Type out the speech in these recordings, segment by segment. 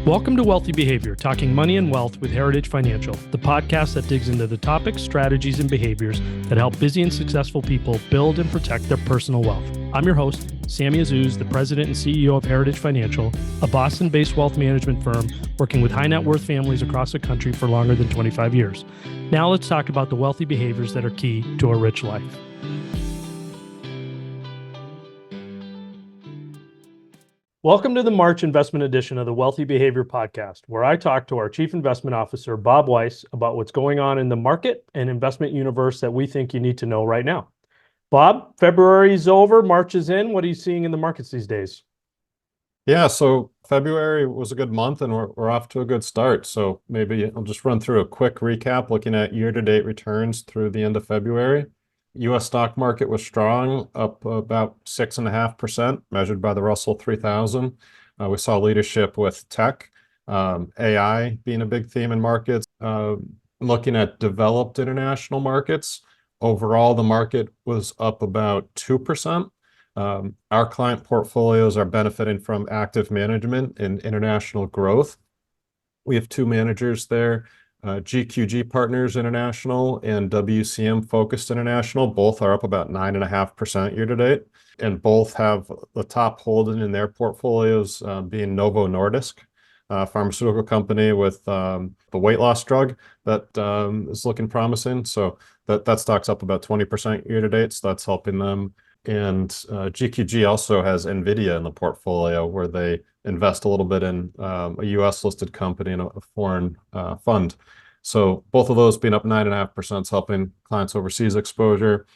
Welcome to Wealthy Behavior, talking money and wealth with Heritage Financial, the podcast that digs into the topics, strategies, and behaviors that help busy and successful people build and protect their personal wealth. I'm your host, Sammy Azzouz, the president and CEO of Heritage Financial, a Boston-based wealth management firm working with high net worth families across the country for longer than 25 years. Now let's talk about the wealthy behaviors that are key to a rich life. Welcome to the March investment edition of the Wealthy Behavior Podcast, where I talk to our Chief Investment Officer, Bob Weisse, about what's going on in the market and investment universe that we think you need to know right now. Bob, February's over, March is in. What are you seeing in the markets these days? Yeah, so February was a good month and we're off to a good start. So maybe I'll just run through a quick recap looking at year-to-date returns through the end of February. U.S. stock market was strong, up about 6.5%, measured by the Russell 3000. We saw leadership with tech, AI being a big theme in markets. Looking at developed international markets, overall the market was up about 2%. Our client portfolios are benefiting from active management and international growth. We have two managers there, GQG Partners International and WCM Focused International. Both are up about 9.5% year to date, and both have the top holding in their portfolios being Novo Nordisk, a pharmaceutical company with the weight loss drug that is looking promising. So that stock's up about 20% year to date, so that's helping them. And GQG also has NVIDIA in the portfolio, where they invest a little bit in a U.S. listed company and a foreign fund. So both of those being up 9.5% is helping clients' overseas exposure.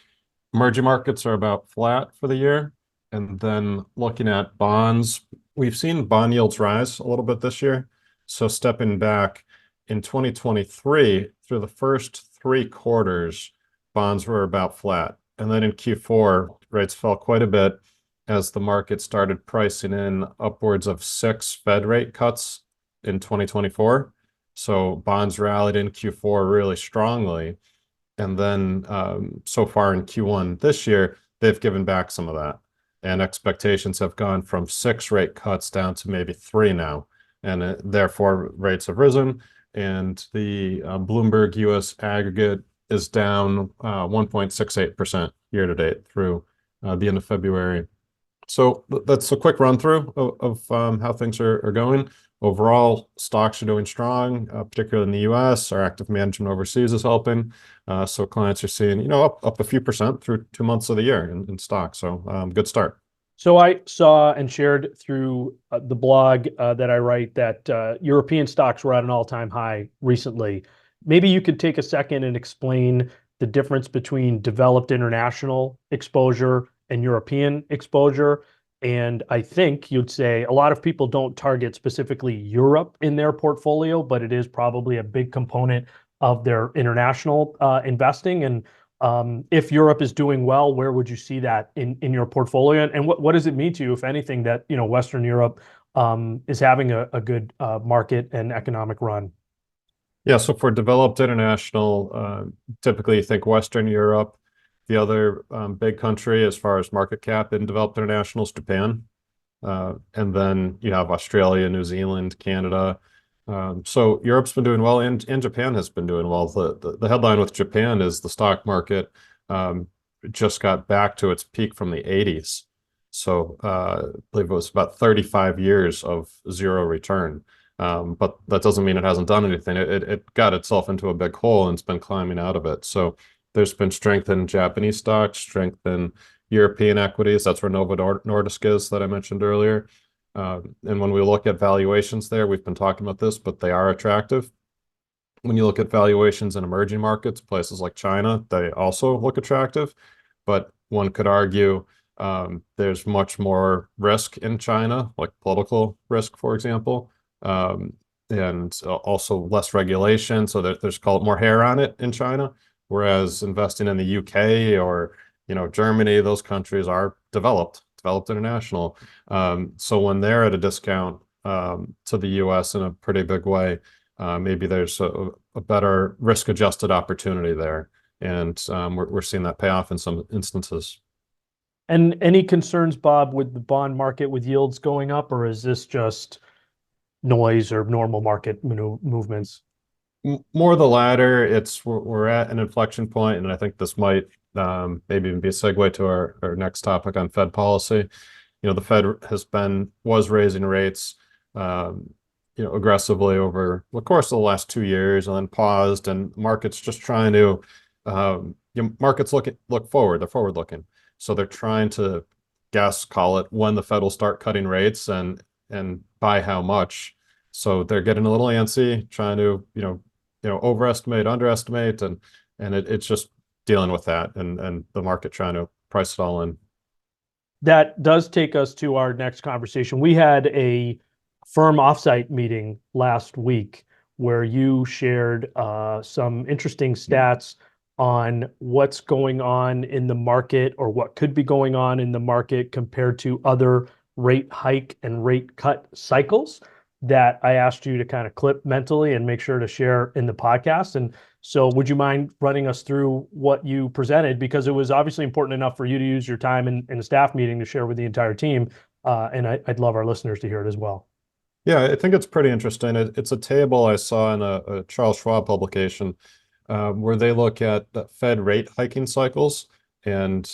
Emerging markets are about flat for the year. And then looking at bonds, we've seen bond yields rise a little bit this year. So stepping back in 2023, through the first three quarters, bonds were about flat. And then in Q4, rates fell quite a bit as the market started pricing in upwards of 6 Fed rate cuts in 2024. So bonds rallied in Q4 really strongly. And then so far in Q1 this year, they've given back some of that. And expectations have gone from 6 rate cuts down to maybe 3 now. And therefore, rates have risen. And the Bloomberg US aggregate is down 1.68% year to date through the end of February. So that's a quick run through of how things are going. Overall, stocks are doing strong, particularly in the US. Our active management overseas is helping. So clients are seeing, up a few percent through 2 months of the year in stocks. So good start. So I saw and shared through the blog that I write that European stocks were at an all-time high recently. Maybe you could take a second and explain the difference between developed international exposure and European exposure. And I think you'd say a lot of people don't target specifically Europe in their portfolio, but it is probably a big component of their international investing. And if Europe is doing well, where would you see that in your portfolio? And what does it mean to you, if anything, that Western Europe is having a good market and economic run? Yeah, so for developed international, typically you think Western Europe. The other big country as far as market cap in developed international is Japan. And then you have Australia, New Zealand, Canada. So Europe's been doing well, and Japan has been doing well. The headline with Japan is the stock market just got back to its peak from the 80s. So I believe it was about 35 years of zero return. But that doesn't mean it hasn't done anything. It got itself into a big hole and it's been climbing out of it. So there's been strength in Japanese stocks, strength in European equities. That's where Novo Nordisk is that I mentioned earlier. And when we look at valuations there, we've been talking about this, but they are attractive. When you look at valuations in emerging markets, places like China, they also look attractive. But one could argue there's much more risk in China, like political risk, for example. And also less regulation, so there's called more hair on it in China, whereas investing in the UK or Germany, those countries are developed international. So when they're at a discount to the US in a pretty big way, maybe there's a better risk-adjusted opportunity there, and we're seeing that pay off in some instances. And any concerns, Bob, with the bond market with yields going up, or is this just noise or normal market movements? More the latter. We're at an inflection point, and I think this might maybe even be a segue to our next topic on Fed policy. The Fed was raising rates, aggressively over the course of the last 2 years, and then paused, and markets just trying to, markets look forward. They're forward looking, so they're trying to call it when the Fed will start cutting rates and by how much. So they're getting a little antsy, trying to overestimate, underestimate, and it's just dealing with that, and the market trying to price it all in. That does take us to our next conversation. We had a firm offsite meeting last week where you shared some interesting stats on what's going on in the market, or what could be going on in the market compared to other rate hike and rate cut cycles, that I asked you to kind of clip mentally and make sure to share in the podcast. And so would you mind running us through what you presented? Because it was obviously important enough for you to use your time in a staff meeting to share with the entire team. And I'd love our listeners to hear it as well. Yeah, I think it's pretty interesting. It's a table I saw in a Charles Schwab publication, where they look at the Fed rate hiking cycles. And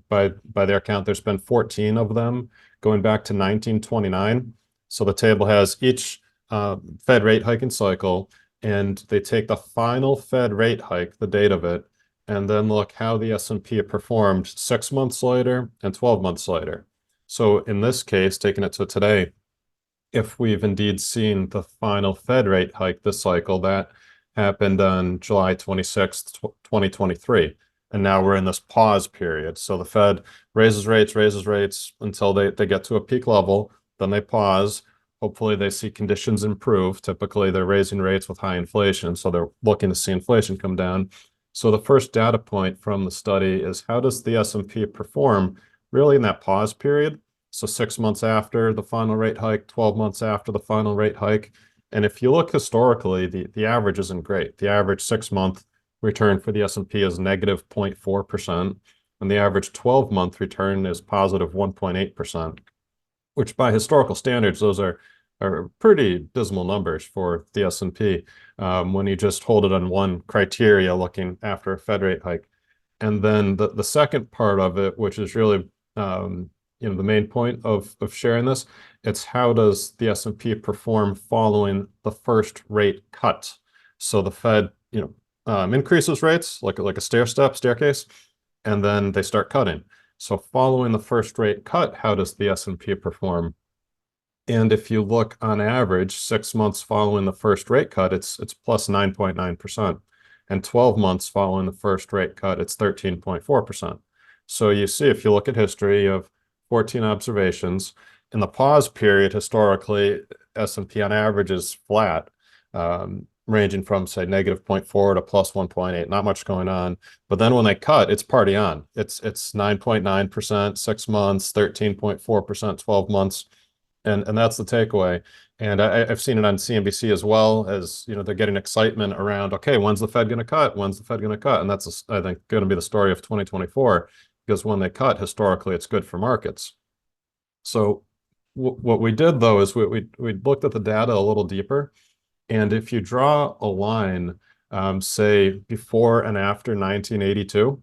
by their count, there's been 14 of them going back to 1929. So the table has each Fed rate hiking cycle, and they take the final Fed rate hike, the date of it, and then look how the S&P performed 6 months later and 12 months later. So in this case, taking it to today, if we've indeed seen the final Fed rate hike this cycle, that happened on July 26th, 2023. And now we're in this pause period. So the Fed raises rates until they get to a peak level, then they pause. Hopefully they see conditions improve. Typically they're raising rates with high inflation, so they're looking to see inflation come down. So the first data point from the study is, how does the S&P perform really in that pause period? So 6 months after the final rate hike, 12 months after the final rate hike. And if you look historically, the average isn't great. The average 6-month return for the S&P is negative 0.4%, and the average 12-month return is positive 1.8%, which by historical standards, those are pretty dismal numbers for the S&P when you just hold it on one criteria looking after a Fed rate hike. And then the second part of it, which is really the main point of sharing this, it's how does the S&P perform following the first rate cut. So the Fed increases rates like a staircase, and then they start cutting. So following the first rate cut, how does the S&P perform? And if you look on average, 6 months following the first rate cut, it's plus 9.9%. And 12 months following the first rate cut, it's 13.4%. So you see, if you look at history of 14 observations, in the pause period, historically, S&P on average is flat, ranging from, say, negative 0.4 to plus 1.8, not much going on. But then when they cut, it's party on. It's 9.9%, 6 months, 13.4%, 12 months. And that's the takeaway. And I've seen it on CNBC as well, as they're getting excitement around, okay, when's the Fed going to cut? When's the Fed going to cut? And that's, I think, going to be the story of 2024, because when they cut, historically, it's good for markets. So what we did, though, is we looked at the data a little deeper. And if you draw a line, say, before and after 1982,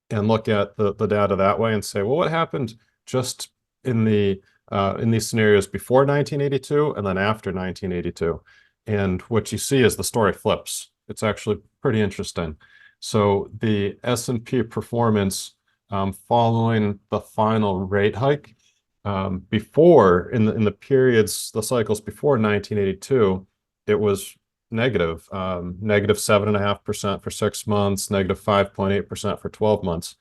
and look at the data that way and say, well, what happened just in these scenarios before 1982 and then after 1982? And what you see is the story flips. It's actually pretty interesting. So the S&P performance following the final rate hike, before in the periods, the cycles before 1982, it was negative 7.5% for 6 months, negative 5.8% for 12 months.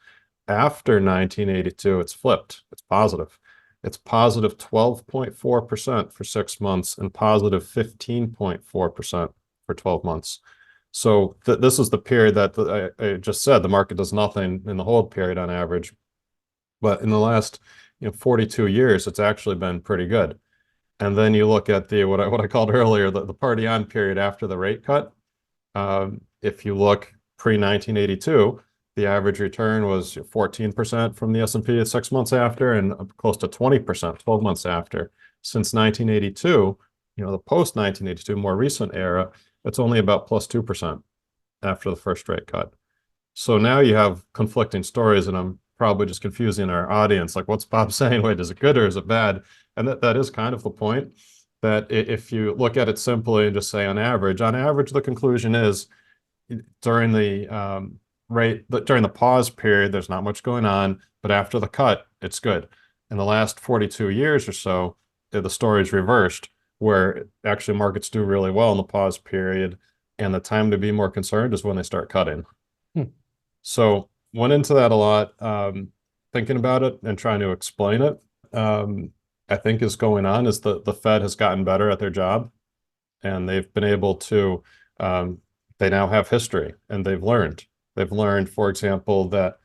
After 1982, it's flipped. It's positive. It's positive 12.4% for 6 months and positive 15.4% for 12 months. So this is the period that I just said the market does nothing in the hold period on average. But in the last 42 years, it's actually been pretty good. And then you look at what I called earlier, the party on period after the rate cut. If you look pre-1982, the average return was 14% from the S&P 6 months after, and close to 20% 12 months after. Since 1982, The post 1982, more recent era, it's only about plus 2% after the first rate cut. So now you have conflicting stories, and I'm probably just confusing our audience. Like, what's Bob saying? Wait, is it good or is it bad? And that is kind of the point, that if you look at it simply and just say on average, the conclusion is during during the pause period, there's not much going on, but after the cut, it's good. In the last 42 years or so, the story's reversed, where actually markets do really well in the pause period, and the time to be more concerned is when they start cutting. Hmm. So went into that a lot, thinking about it and trying to explain it. I think is going on is the Fed has gotten better at their job, and they've been able to, they now have history, and they've learned. They've learned, for example, that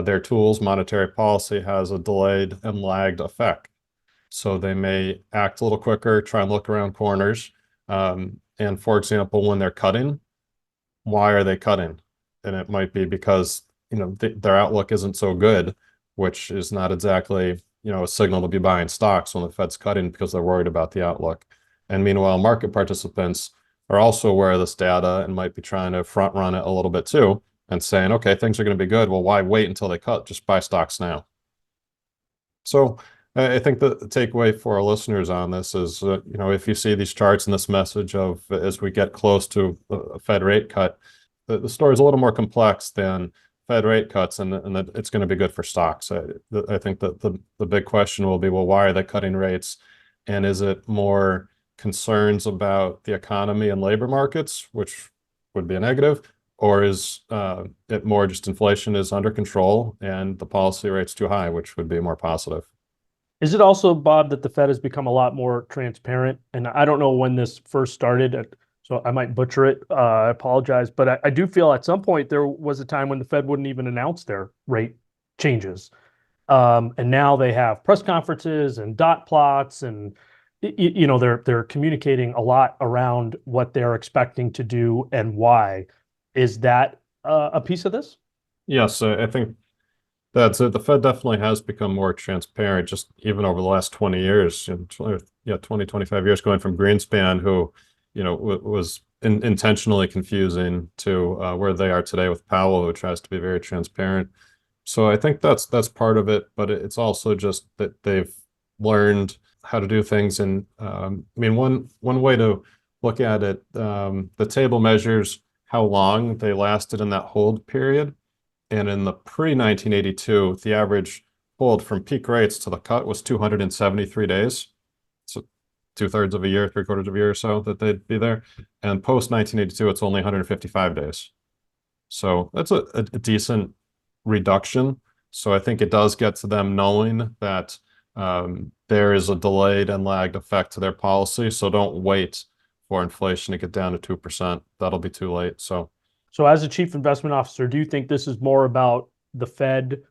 their tools, monetary policy, has a delayed and lagged effect. So they may act a little quicker, try and look around corners. And for example, when they're cutting, why are they cutting? And it might be because, their outlook isn't so good, which is not exactly, a signal to be buying stocks when the Fed's cutting because they're worried about the outlook. And meanwhile, market participants are also aware of this data and might be trying to front run it a little bit too, and saying, okay, things are going to be good. Well, why wait until they cut? Just buy stocks now. So I think the takeaway for our listeners on this is, if you see these charts and this message of as we get close to a Fed rate cut, the story is a little more complex than Fed rate cuts, and that it's going to be good for stocks. I think that the big question will be, well, why are they cutting rates? And is it more concerns about the economy and labor markets, which would be a negative, or is it more just inflation is under control and the policy rate's too high, which would be more positive? Is it also, Bob, that the Fed has become a lot more transparent? And I don't know when this first started, so I might butcher it. I apologize, but I do feel at some point there was a time when the Fed wouldn't even announce their rate changes. And now they have press conferences and dot plots, and they're communicating a lot around what they're expecting to do and why. Is that a piece of this? Yes, I think that's it. The Fed definitely has become more transparent, just even over the last 20 years, 20, 25 years, going from Greenspan, who, was intentionally confusing, to where they are today with Powell, who tries to be very transparent. So I think that's part of it, but it's also just that they've learned how to do things. And one way to look at it, the table measures how long they lasted in that hold period. And in the pre-1982, the average hold from peak rates to the cut was 273 days. So 2/3 of a year, 3/4 of a year or so that they'd be there. And post-1982, it's only 155 days. So that's a decent reduction. So I think it does get to them knowing that there is a delayed and lagged effect to their policy. So don't wait for inflation to get down to 2%. That'll be too late. So, as a chief investment officer, do you think this is more about the Fed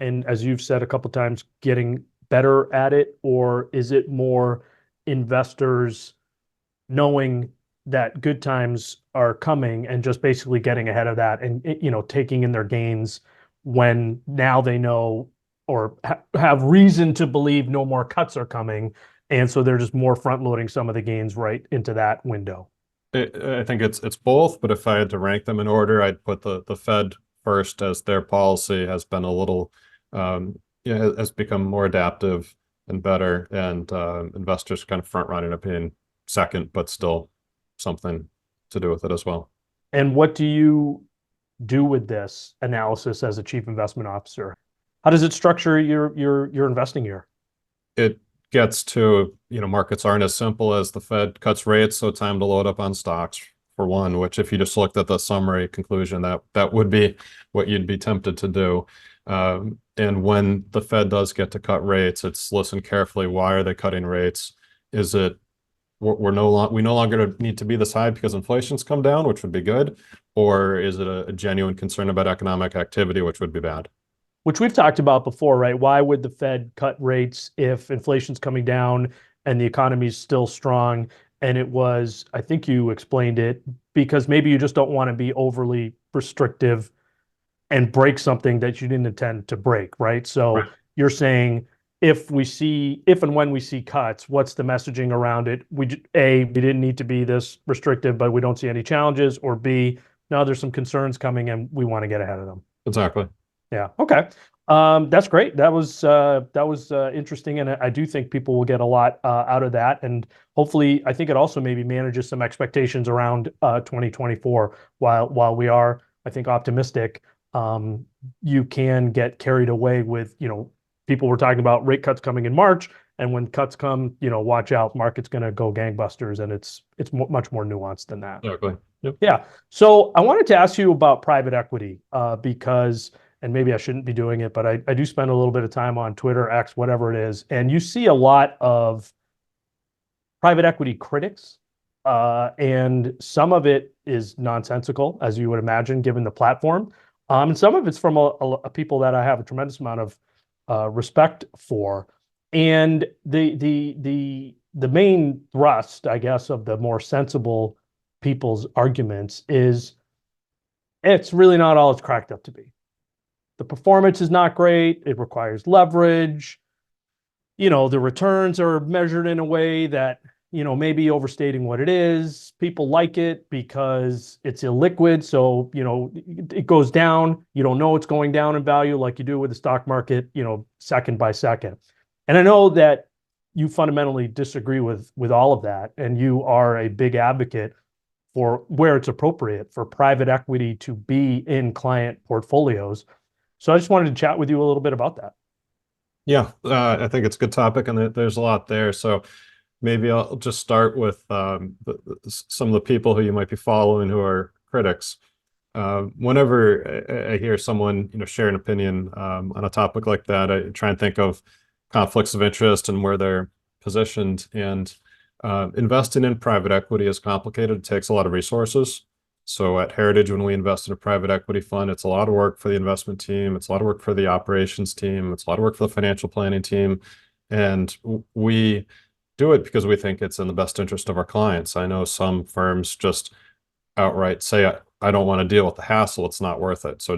and, as you've said a couple of times, getting better at it, or is it more investors knowing that good times are coming and just basically getting ahead of that and taking in their gains when now they know or have reason to believe no more cuts are coming, and so they're just more front loading some of the gains right into that window? I think it's both, but if I had to rank them in order, I'd put the Fed first, as their policy has been a little, has become more adaptive and better, and investors kind of front running it being second, but still something to do with it as well. And what do you do with this analysis as a chief investment officer? How does it structure your investing year? It gets to, markets aren't as simple as the Fed cuts rates, so time to load up on stocks, for one, which if you just looked at the summary conclusion, that would be what you'd be tempted to do. And when the Fed does get to cut rates, it's listen carefully. Why are they cutting rates? Is it we no longer need to be this high because inflation's come down, which would be good, or is it a genuine concern about economic activity, which would be bad? Which we've talked about before, right? Why would the Fed cut rates if inflation's coming down and the economy is still strong? And it was, I think you explained it, because maybe you just don't want to be overly restrictive and break something that you didn't intend to break, right? So Right. you're saying if and when we see cuts, what's the messaging around it? We didn't need to be this restrictive, but we don't see any challenges, or B, no, there's some concerns coming and we want to get ahead of them. Exactly. Yeah. Okay. That's great. That was interesting, and I do think people will get a lot out of that. And hopefully, I think it also maybe manages some expectations around 2024. While we are, I think, optimistic, you can get carried away with, people were talking about rate cuts coming in March, and when cuts come, watch out, market's going to go gangbusters, and it's much more nuanced than that. Exactly. Yep. Yeah. So I wanted to ask you about private equity because, and maybe I shouldn't be doing it, but I do spend a little bit of time on Twitter, X, whatever it is, and you see a lot of private equity critics, and some of it is nonsensical, as you would imagine, given the platform, and some of it's from a people that I have a tremendous amount of respect for, and the main thrust, I guess, of the more sensible people's arguments is it's really not all it's cracked up to be. The performance is not great. It requires leverage. The returns are measured in a way that, maybe overstating what it is. People like it because it's illiquid. So, it goes down. You don't know it's going down in value like you do with the stock market, second by second. And I know that you fundamentally disagree with all of that. And you are a big advocate for where it's appropriate for private equity to be in client portfolios. So I just wanted to chat with you a little bit about that. Yeah, I think it's a good topic, and there's a lot there. So maybe I'll just start with some of the people who you might be following who are critics. Whenever I hear someone, share an opinion on a topic like that, I try and think of conflicts of interest and where they're positioned. And investing in private equity is complicated. It takes a lot of resources. So at Heritage, when we invest in a private equity fund, it's a lot of work for the investment team. It's a lot of work for the operations team. It's a lot of work for the financial planning team. And we do it because we think it's in the best interest of our clients. I know some firms just outright say, I don't want to deal with the hassle. It's not worth it. So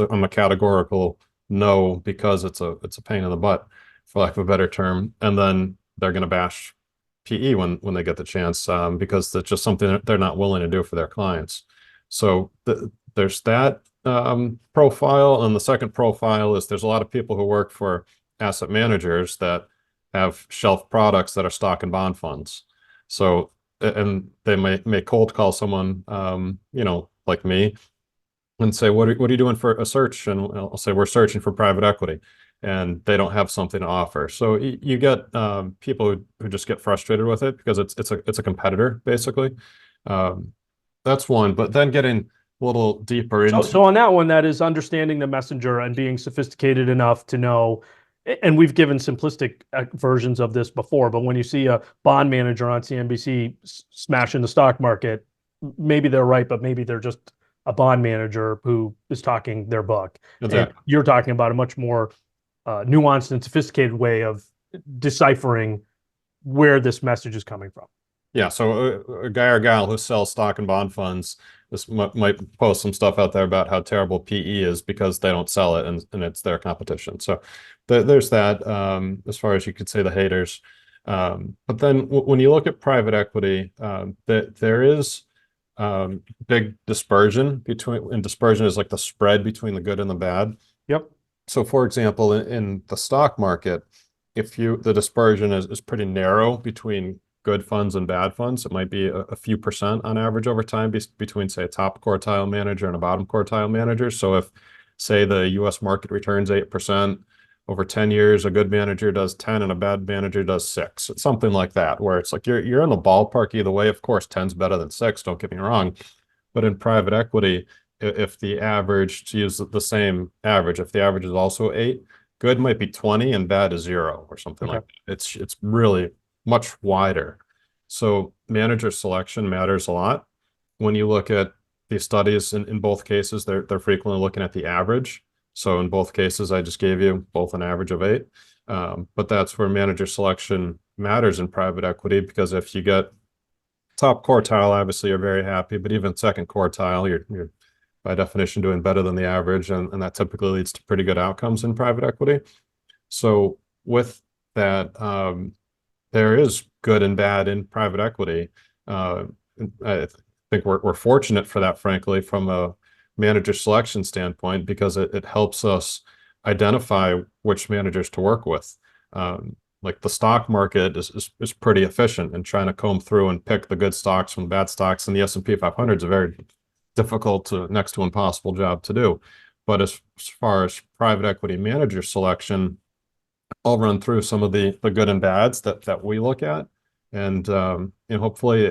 I'm a categorical no, because it's a pain in the butt, for lack of a better term. And then they're going to bash PE when they get the chance, because that's just something that they're not willing to do for their clients. So there's that profile. And the second profile is there's a lot of people who work for asset managers that have shelf products that are stock and bond funds. So, and they may cold call someone, like me, and say, what are you doing for a search? And I'll say, we're searching for private equity, and they don't have something to offer. So you get people who just get frustrated with it because it's a competitor, basically. That's one. But then getting a little deeper into. So on that one, that is understanding the messenger and being sophisticated enough to know. And we've given simplistic versions of this before, but when you see a bond manager on CNBC smashing the stock market, maybe they're right, but maybe they're just a bond manager who is talking their book. Exactly. And you're talking about a much more nuanced and sophisticated way of deciphering where this message is coming from. Yeah, so a guy or gal who sells stock and bond funds, this might post some stuff out there about how terrible PE is because they don't sell it, and it's their competition. So there's that, as far as you could say the haters. But then when you look at private equity, there is big dispersion and dispersion is like the spread between the good and the bad. Yep. So for example, in the stock market, the dispersion is pretty narrow between good funds and bad funds. It might be a few percent on average over time between, say, a top quartile manager and a bottom quartile manager. So if, say, the US market returns 8%, over 10 years, a good manager does 10 and a bad manager does 6. It's something like that, where it's like you're in the ballpark either way. Of course, 10's better than 6, don't get me wrong. But in private equity, if the average, to use the same average, if the average is also 8, good might be 20 and bad is 0 or something like that. It's really much wider. So manager selection matters a lot. When you look at these studies, in both cases, they're frequently looking at the average. So in both cases, I just gave you both an average of 8. But that's where manager selection matters in private equity, because if you get top quartile, obviously you're very happy, but even second quartile, you're by definition doing better than the average, and that typically leads to pretty good outcomes in private equity. So with that there is good and bad in private equity. Uh, I think we're fortunate for that, frankly, from a manager selection standpoint, because it helps us identify which managers to work with. Like the stock market is pretty efficient in trying to comb through and pick the good stocks from bad stocks, and the S&P 500 is a very difficult to next to impossible job to do. But as far as private equity manager selection, I'll run through some of the good and bads that we look at, and hopefully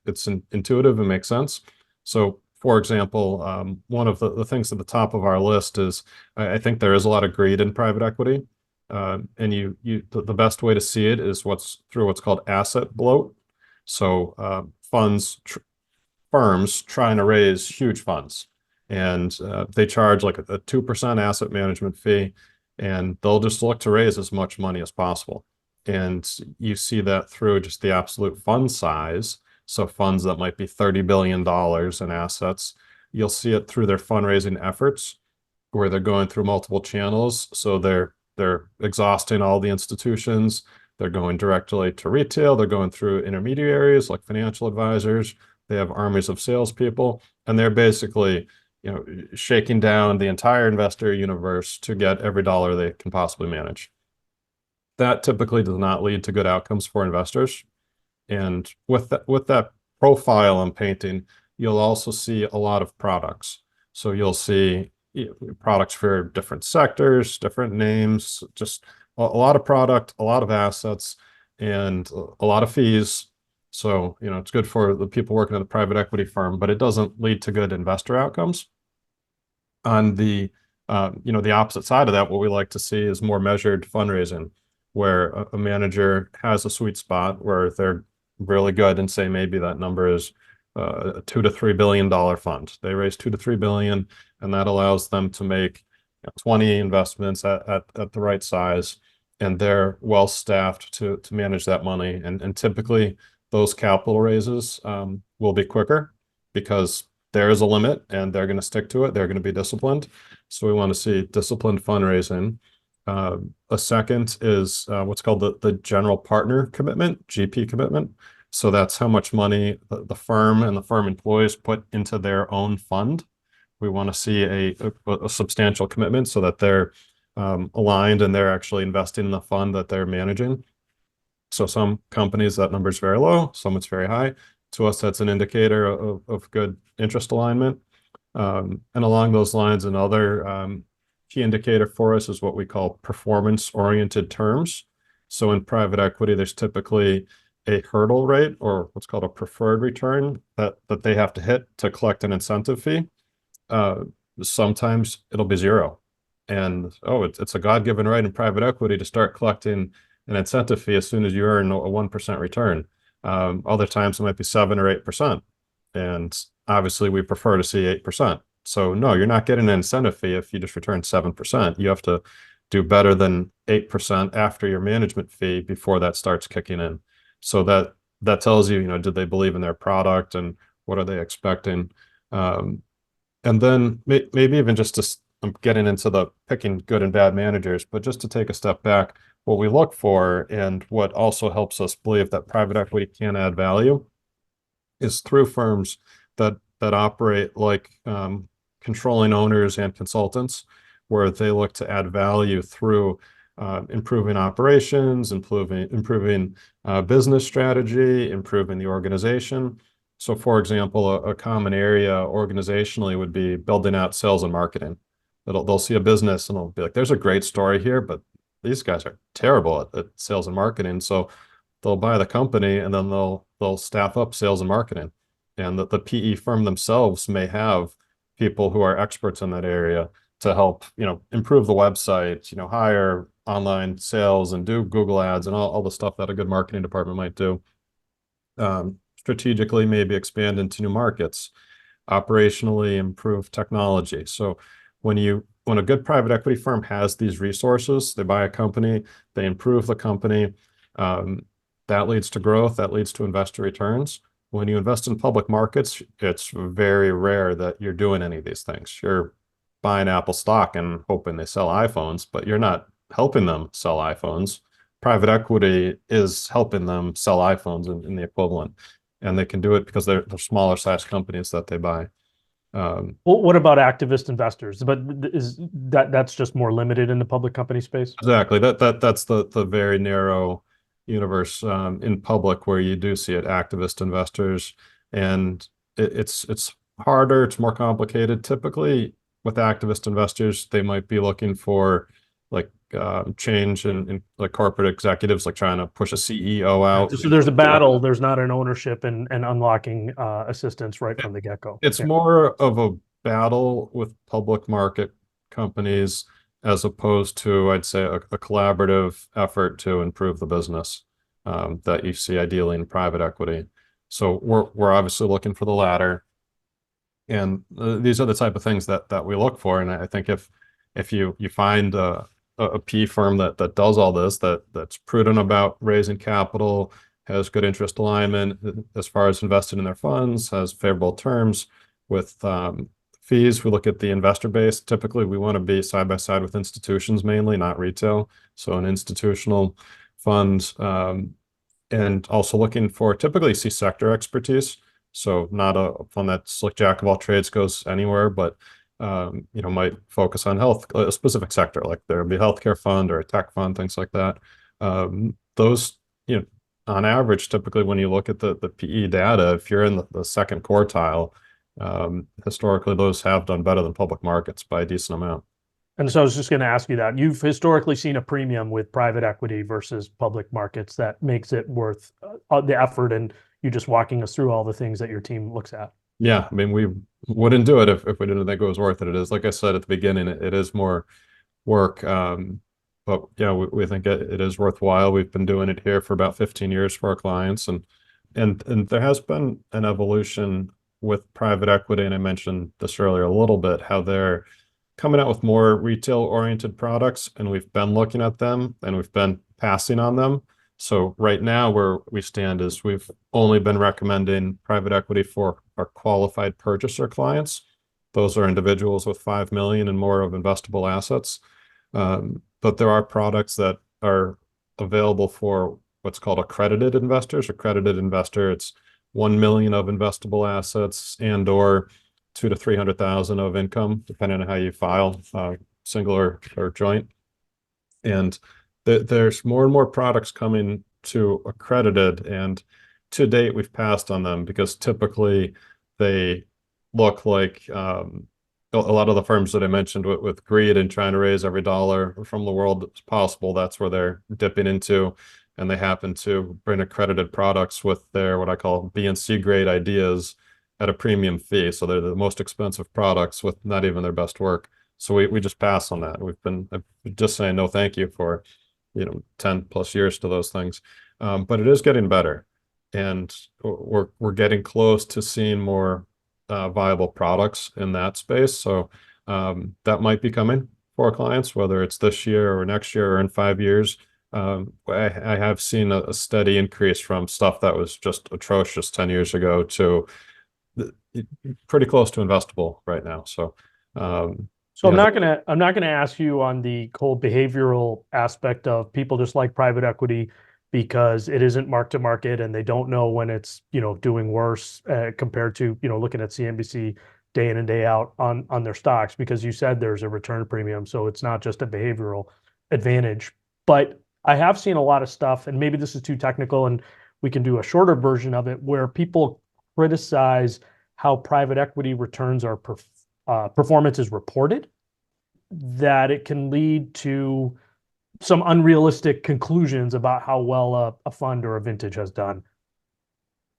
it's intuitive and makes sense. So, for example, one of the things at the top of our list is I think there is a lot of greed in private equity, and the best way to see it is what's called asset bloat. So firms trying to raise huge funds, and they charge like a 2% asset management fee, and they'll just look to raise as much money as possible. And you see that through just the absolute fund size. So funds that might be $30 billion in assets, you'll see it through their fundraising efforts where they're going through multiple channels. So they're exhausting all the institutions. They're going directly to retail. They're going through intermediaries like financial advisors. They have armies of salespeople, and they're basically, shaking down the entire investor universe to get every dollar they can possibly manage. That typically does not lead to good outcomes for investors. And with that profile I'm painting, you'll also see a lot of products. So you'll see products for different sectors, different names, just a lot of product, a lot of assets, and a lot of fees. So, it's good for the people working at the private equity firm, but it doesn't lead to good investor outcomes. On the opposite side of that, what we like to see is more measured fundraising, where a manager has a sweet spot where they're really good, and say maybe that number is a $2 to $3 billion fund. They raise 2 to 3 billion, and that allows them to make 20 investments at the right size, and they're well staffed to manage that money. And typically those capital raises will be quicker because there is a limit and they're going to stick to it. They're going to be disciplined. So we want to see disciplined fundraising. A second is what's called the general partner commitment, GP commitment. So that's how much money the firm and the firm employees put into their own fund. We want to see a substantial commitment so that they're aligned and they're actually investing in the fund that they're managing. So some companies, that number is very low, some it's very high. To us, that's an indicator of good interest alignment. And along those lines, another key indicator for us is what we call performance-oriented terms. So in private equity, there's typically a hurdle rate, or what's called a preferred return, that they have to hit to collect an incentive fee. Sometimes it'll be zero. And it's a God-given right in private equity to start collecting an incentive fee as soon as you earn a 1% return. Other times it might be 7 or 8%. And obviously we prefer to see 8%. So no, you're not getting an incentive fee if you just return 7%. You have to do better than 8% after your management fee before that starts kicking in. So that tells you, did they believe in their product and what are they expecting? And then maybe even I'm getting into the picking good and bad managers, but just to take a step back, what we look for and what also helps us believe that private equity can add value is through firms that operate like controlling owners and consultants, where they look to add value through improving operations, improving business strategy, improving the organization. So, for example, a common area organizationally would be building out sales and marketing. They'll see a business and they'll be like, "There's a great story here, but these guys are terrible at sales and marketing." So they'll buy the company and then they'll staff up sales and marketing. And the PE firm themselves may have people who are experts in that area to help, improve the website, hire online sales and do Google ads and all the stuff that a good marketing department might do. Strategically, maybe expand into new markets, operationally improve technology. So when a good private equity firm has these resources, they buy a company, they improve the company, that leads to growth, that leads to investor returns. When you invest in public markets, it's very rare that you're doing any of these things. You're buying Apple stock and hoping they sell iPhones, but you're not helping them sell iPhones. private equity is helping them sell iPhones in the equivalent. And they can do it because they're smaller size companies that they buy. Well, what about activist investors? But is that's just more limited in the public company space? Exactly. That's the very narrow universe in public where you do see it, activist investors, and it's harder, it's more complicated. Typically, with activist investors, they might be looking for like change in like corporate executives, like trying to push a CEO out. So there's a battle. There's not an ownership and unlocking assistance right from the get-go. It's Yeah. more of a battle with public market companies as opposed to, I'd say, a collaborative effort to improve the business that you see ideally in private equity. So we're obviously looking for the latter, and these are the type of things that we look for. And I think if you find a P firm that does all this, that's prudent about raising capital, has good interest alignment as far as invested in their funds, has favorable terms with fees. We look at the investor base. Typically, we want to be side by side with institutions mainly, not retail. So an institutional fund, and also looking for typically see sector expertise. So not a fund that's like jack of all trades, goes anywhere, but might focus on health, a specific sector, like there would be a healthcare fund or a tech fund, things like that. Those, on average, typically when you look at the PE data, if you're in the second quartile, historically those have done better than public markets by a decent amount. And so I was just going to ask you that. You've historically seen a premium with private equity versus public markets that makes it worth the effort, and you just walking us through all the things that your team looks at. Yeah, I mean, we wouldn't do it if we didn't think it was worth it. It is, like I said at the beginning, it is more work. But yeah, we think it is worthwhile. We've been doing it here for about 15 years for our clients, and there has been an evolution with private equity, and I mentioned this earlier a little bit, how they're coming out with more retail-oriented products, and we've been looking at them, and we've been passing on them. So right now where we stand is we've only been recommending private equity for our qualified purchaser clients. Those are individuals with 5 million and more of investable assets. But there are products that are available for what's called accredited investors. Accredited investor, it's 1 million of investable assets and or 200 to 300,000 of income, depending on how you file, single or joint. And there's more and more products coming to accredited, and to date we've passed on them because typically they look like a lot of the firms that I mentioned with greed and trying to raise every dollar from the world as possible. That's where they're dipping into, and they happen to bring accredited products with their what I call B and C grade ideas at a premium fee. So they're the most expensive products with not even their best work. So we just pass on that. We've been just saying no thank you for 10 plus years to those things. But it is getting better, and we're getting close to seeing more viable products in that space. So that might be coming for our clients, whether it's this year or next year or in 5 years. I have seen a steady increase from stuff that was just atrocious 10 years ago to pretty close to investable right now. So I'm not gonna ask you on the whole behavioral aspect of people just like private equity because it isn't mark to market and they don't know when it's doing worse compared to looking at CNBC day in and day out on their stocks, because you said there's a return premium, so it's not just a behavioral advantage. But I have seen a lot of stuff, and maybe this is too technical, and we can do a shorter version of it, where people criticize how private equity returns are performance is reported, that it can lead to some unrealistic conclusions about how well a fund or a vintage has done.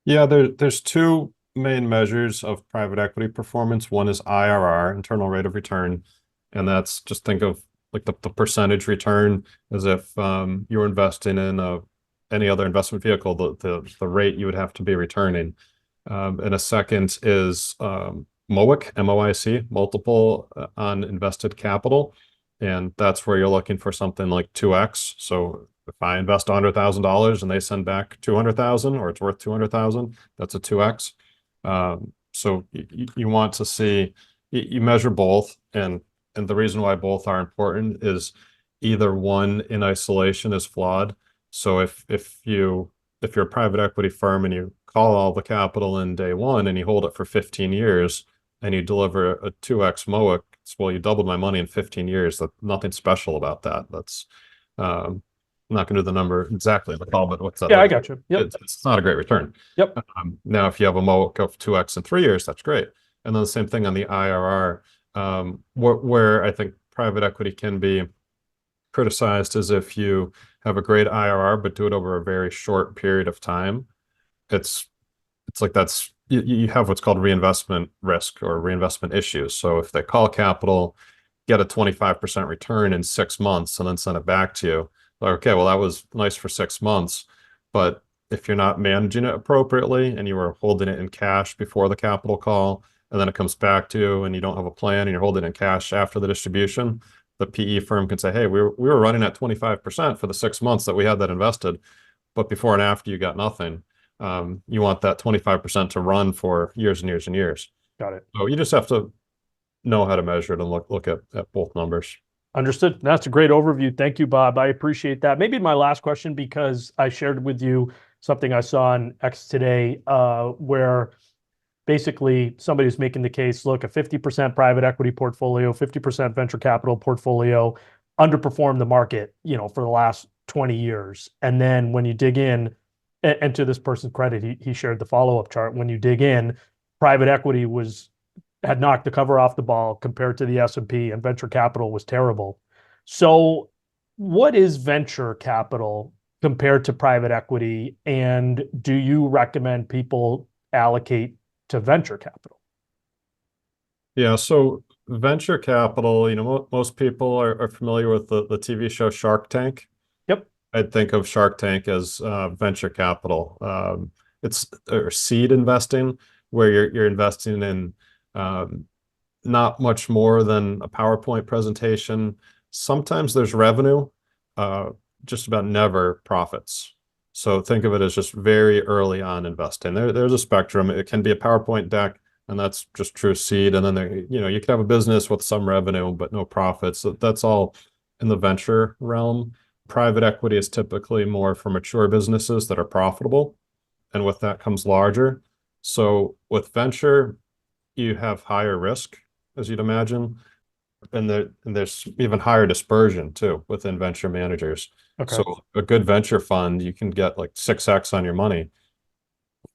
Yeah, there's two main measures of private equity performance. One is IRR, internal rate of return, and that's just think of like the percentage return as if you're investing in any other investment vehicle, the rate you would have to be returning. And a second is MOIC, M-O-I-C, multiple on invested capital. And that's where you're looking for something like 2x. So if I invest $100,000 and they send back 200,000, or it's worth 200,000, that's a 2x. So you want to see, you measure both. And the reason why both are important is either one in isolation is flawed. So if you're a private equity firm and you call all the capital in day one and you hold it for 15 years and you deliver a 2x MOIC, it's, well, you doubled my money in 15 years. That nothing special about that. That's I'm not going to do the number exactly in the call, but what's that? Yeah, I Like, got you. Yep. it's not a great return. Yep. Now, if you have a MOIC of 2x in 3 years, that's great. And then the same thing on the IRR, where I think private equity can be criticized is if you have a great IRR but do it over a very short period of time. It's it's like that's you have what's called reinvestment risk or reinvestment issues. So if they call capital, get a 25% return in 6 months and then send it back to you, like, okay, well, that was nice for 6 months, but if you're not managing it appropriately and you were holding it in cash before the capital call, and then it comes back to you and you don't have a plan and you're holding it in cash after the distribution, the PE firm can say, hey, we were running at 25% for the 6 months that we had that invested, but before and after you got nothing. You want that 25% to run for years and years and years. Got it. So you just have to know how to measure it and look at both numbers. Understood. That's a great overview. Thank you, Bob. I appreciate that. Maybe my last question, because I shared with you something I saw on X today, where basically somebody's making the case, look, a 50% private equity portfolio, 50% venture capital portfolio underperformed the market, for the last 20 years. And then when you dig in, and to this person's credit, he shared the follow-up chart. When you dig in, private equity had knocked the cover off the ball compared to the S&P, and venture capital was terrible. So what is venture capital compared to private equity? And do you recommend people allocate to venture capital? Yeah, so venture capital, most people are familiar with the TV show Shark Tank. Yep. I'd think of Shark Tank as venture capital. It's or seed investing, where you're investing in not much more than a PowerPoint presentation. Sometimes there's revenue, just about never profits. So think of it as just very early on investing. There's a spectrum. It can be a PowerPoint deck, and that's just true seed. And then you could have a business with some revenue but no profits. So that's all in the venture realm. Private equity is typically more for mature businesses that are profitable, and with that comes larger. So with venture, you have higher risk, as you'd imagine, and there's even higher dispersion too within venture managers. Okay. So a good venture fund, you can get like 6x on your money.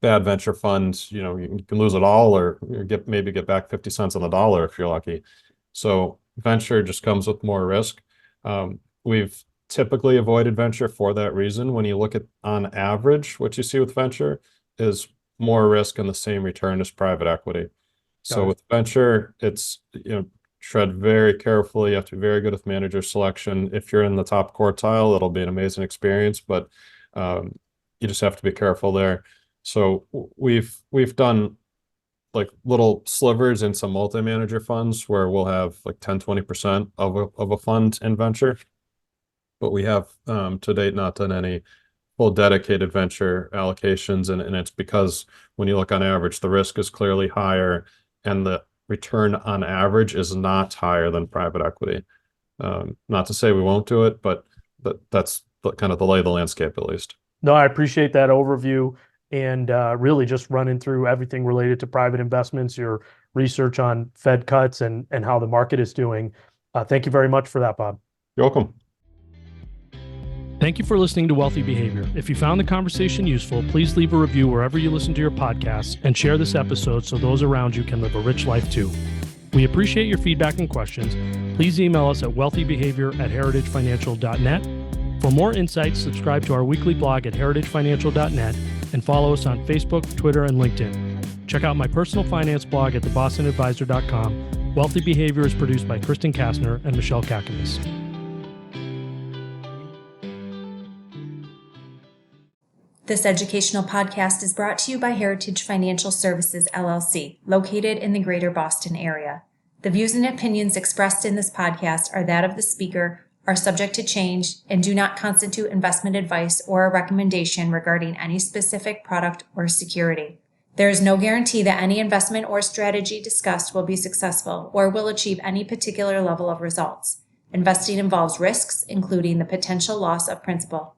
Bad venture funds, you can lose it all, or maybe get back 50 cents on the dollar if you're lucky. So venture just comes with more risk. We've typically avoided venture for that reason. When you look at on average, what you see with venture is more risk and the same return as private equity. So with venture, it's, tread very carefully. You have to be very good with manager selection. If you're in the top quartile, it'll be an amazing experience, but you just have to be careful there. So we've done like little slivers in some multi-manager funds where we'll have like 10-20% of a fund in venture, but we have to date not done any full dedicated venture allocations, and it's because when you look on average, the risk is clearly higher and the return on average is not higher than private equity. Not to say we won't do it, but that's kind of the lay of the landscape, at least. No, I appreciate that overview, and really just running through everything related to private investments, your research on Fed cuts and how the market is doing. Thank you very much for that, Bob. You're welcome. Thank you for listening to Wealthy Behavior. If you found the conversation useful, please leave a review wherever you listen to your podcasts and share this episode so those around you can live a rich life too. We appreciate your feedback and questions. Please email us at wealthybehavior@heritagefinancial.net. For more insights, subscribe to our weekly blog at heritagefinancial.net and follow us on Facebook, Twitter, and LinkedIn. Check out my personal finance blog at thebostonadvisor.com. Wealthy Behavior is produced by Kristen Kastner and Michelle Kakanis. This educational podcast is brought to you by Heritage Financial Services, LLC, located in the greater Boston area. The views and opinions expressed in this podcast are that of the speaker, are subject to change, and do not constitute investment advice or a recommendation regarding any specific product or security. There is no guarantee that any investment or strategy discussed will be successful or will achieve any particular level of results. Investing involves risks, including the potential loss of principal.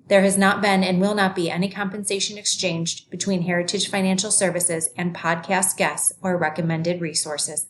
There has not been and will not be any compensation exchanged between Heritage Financial Services and podcast guests or recommended resources.